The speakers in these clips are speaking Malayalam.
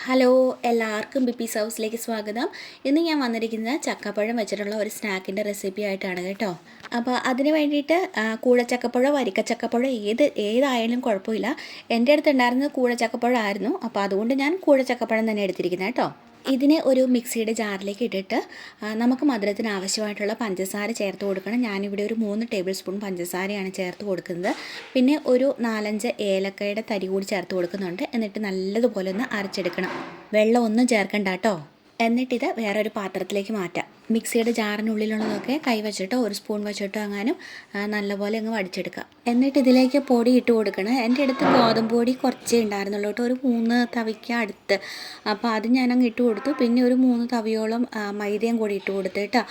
ഹലോ, എല്ലാവർക്കും ബിപ്പീസ് ഹൗസിലേക്ക് സ്വാഗതം. ഇന്ന് ഞാൻ വന്നിരിക്കുന്നത് ചക്കപ്പഴം വെച്ചിട്ടുള്ള ഒരു സ്നാക്കിൻ്റെ റെസിപ്പി ആയിട്ടാണ് കേട്ടോ. അപ്പോൾ അതിന് വേണ്ടിയിട്ട് കൂഴച്ചക്കപ്പഴോ വരിക്കച്ചക്കപ്പഴോ ഏതായാലും കുഴപ്പമില്ല. എൻ്റെ അടുത്ത് ഉണ്ടായിരുന്നത് കൂഴച്ചക്കപ്പഴം ആയിരുന്നു. അപ്പോൾ അതുകൊണ്ട് ഞാൻ കൂഴച്ചക്കപ്പഴം തന്നെ എടുത്തിരിക്കുന്നത് കേട്ടോ. ഇതിനെ ഒരു മിക്സിയുടെ ജാറിലേക്ക് ഇട്ടിട്ട് നമുക്ക് മധുരത്തിന് ആവശ്യമായിട്ടുള്ള പഞ്ചസാര ചേർത്ത് കൊടുക്കണം. ഞാനിവിടെ ഒരു 3 ടേബിൾ സ്പൂൺ പഞ്ചസാരയാണ് ചേർത്ത് കൊടുക്കുന്നത്. പിന്നെ ഒരു 4-5 ഏലക്കയുടെ തരി കൂടി ചേർത്ത് കൊടുക്കുന്നുണ്ട്. എന്നിട്ട് നല്ലതുപോലെ ഒന്ന് അരച്ചെടുക്കണം. വെള്ളം ഒന്നും ചേർക്കണ്ട കേട്ടോ. എന്നിട്ടിത് വേറൊരു പാത്രത്തിലേക്ക് മാറ്റാം. മിക്സിയുടെ ജാറിനുള്ളിലുള്ളതൊക്കെ കൈ വെച്ചിട്ടോ ഒരു സ്പൂൺ വെച്ചിട്ടോ അങ്ങാനും നല്ലപോലെ അങ്ങ് വടിച്ചെടുക്കുക. എന്നിട്ട് ഇതിലേക്ക് പൊടി ഇട്ട് കൊടുക്കണം. എൻ്റെ അടുത്ത് ഗോതമ്പ് പൊടി കുറച്ചേ ഉണ്ടായിരുന്നുള്ളൂ കേട്ടോ, ഒരു 3 തവിക്ക് അടുത്ത്. അപ്പോൾ അത് ഞാനങ്ങ് ഇട്ട് കൊടുത്തു. പിന്നെ ഒരു 3 തവിയോളം മൈദയും കൂടി ഇട്ട് കൊടുത്തു കേട്ടോ.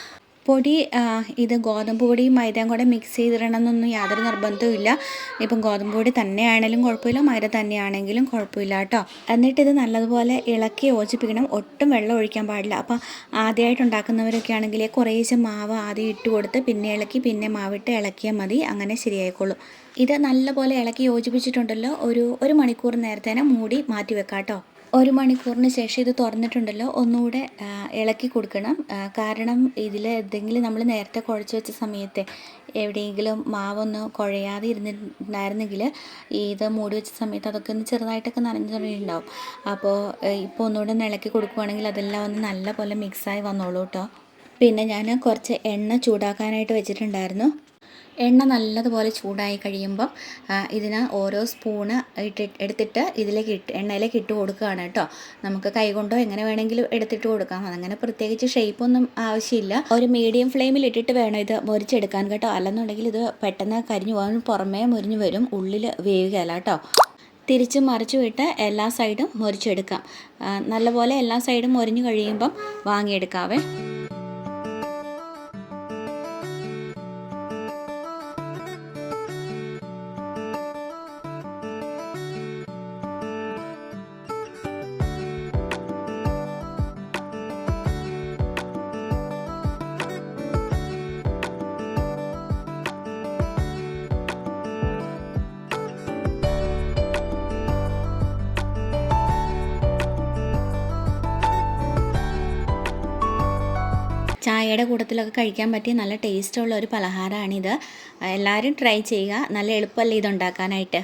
പൊടി ഇത് ഗോതമ്പ് പൊടിയും മൈദയും കൂടെ മിക്സ് ചെയ്തിടണമെന്നൊന്നും യാതൊരു നിർബന്ധവും ഇല്ല. ഇപ്പം ഗോതമ്പ് പൊടി തന്നെയാണെങ്കിലും കുഴപ്പമില്ല, മൈദ തന്നെയാണെങ്കിലും കുഴപ്പമില്ല കേട്ടോ. എന്നിട്ടിത് നല്ലതുപോലെ ഇളക്കി യോജിപ്പിക്കണം. ഒട്ടും വെള്ളം ഒഴിക്കാൻ പാടില്ല. അപ്പം ആദ്യമായിട്ട് ഉണ്ടാക്കുന്നവരൊക്കെ ആണെങ്കിൽ കുറേശ്ശെ മാവ് ആദ്യം ഇട്ട് കൊടുത്ത് പിന്നെ ഇളക്കി പിന്നെ മാവിട്ട് ഇളക്കിയാൽ മതി. അങ്ങനെ ശരിയായിക്കോളും. ഇത് നല്ലപോലെ ഇളക്കി യോജിപ്പിച്ചിട്ടുണ്ടല്ലോ. ഒരു മണിക്കൂർ നേരത്തേനെ മൂടി മാറ്റി വെക്കാം കേട്ടോ. 1 മണിക്കൂറിന് ശേഷം ഇത് തുറന്നിട്ടുണ്ടല്ലോ, ഒന്നുകൂടെ ഇളക്കി കൊടുക്കണം. കാരണം ഇതിൽ എന്തെങ്കിലും നമ്മൾ നേരത്തെ കുഴച്ച് വെച്ച സമയത്ത് എവിടെയെങ്കിലും മാവൊന്ന് കുഴയാതെ ഇരുന്നിട്ടുണ്ടായിരുന്നെങ്കിൽ ഇത് മൂടി വെച്ച സമയത്ത് അതൊക്കെ ഒന്ന് ചെറുതായിട്ടൊക്കെ നനഞ്ഞു തുടങ്ങിയിട്ടുണ്ടാവും. അപ്പോൾ ഇപ്പോൾ ഒന്നുകൂടെ ഒന്ന് ഇളക്കി കൊടുക്കുകയാണെങ്കിൽ അതെല്ലാം ഒന്ന് നല്ല പോലെ മിക്സായി വന്നോളൂ കേട്ടോ. പിന്നെ ഞാൻ കുറച്ച് എണ്ണ ചൂടാക്കാനായിട്ട് വെച്ചിട്ടുണ്ടായിരുന്നു. എണ്ണ നല്ലതുപോലെ ചൂടായി കഴിയുമ്പം ഇതിന് ഓരോ സ്പൂണ് എടുത്തിട്ട് എണ്ണയിലേക്ക് ഇട്ട് കൊടുക്കുകയാണ് കേട്ടോ. നമുക്ക് കൈകൊണ്ടോ എങ്ങനെ വേണമെങ്കിലും എടുത്തിട്ട് കൊടുക്കാം. അതങ്ങനെ പ്രത്യേകിച്ച് ഷേപ്പൊന്നും ആവശ്യമില്ല. ഒരു മീഡിയം ഫ്ലെയിമിൽ ഇട്ടിട്ട് വേണം ഇത് മൊരിച്ചെടുക്കാൻ കേട്ടോ. അല്ലെന്നുണ്ടെങ്കിൽ ഇത് പെട്ടെന്ന് കരിഞ്ഞു പോകാൻ, പുറമേ മുരിഞ്ഞു വരും, ഉള്ളിൽ വേവുകയല്ല കേട്ടോ. തിരിച്ചും മറിച്ചും ഇട്ട് എല്ലാ സൈഡും മൊരിച്ചെടുക്കാം. നല്ലപോലെ എല്ലാ സൈഡും മൊരിഞ്ഞു കഴിയുമ്പം വാങ്ങിയെടുക്കാവേ. ചായയുടെ കൂട്ടത്തിലൊക്കെ കഴിക്കാൻ പറ്റിയ നല്ല ടേസ്റ്റുള്ള ഒരു പലഹാരമാണിത്. എല്ലാവരും ട്രൈ ചെയ്യുക. നല്ല എളുപ്പമല്ലേ ഇതുണ്ടാക്കാനായിട്ട്.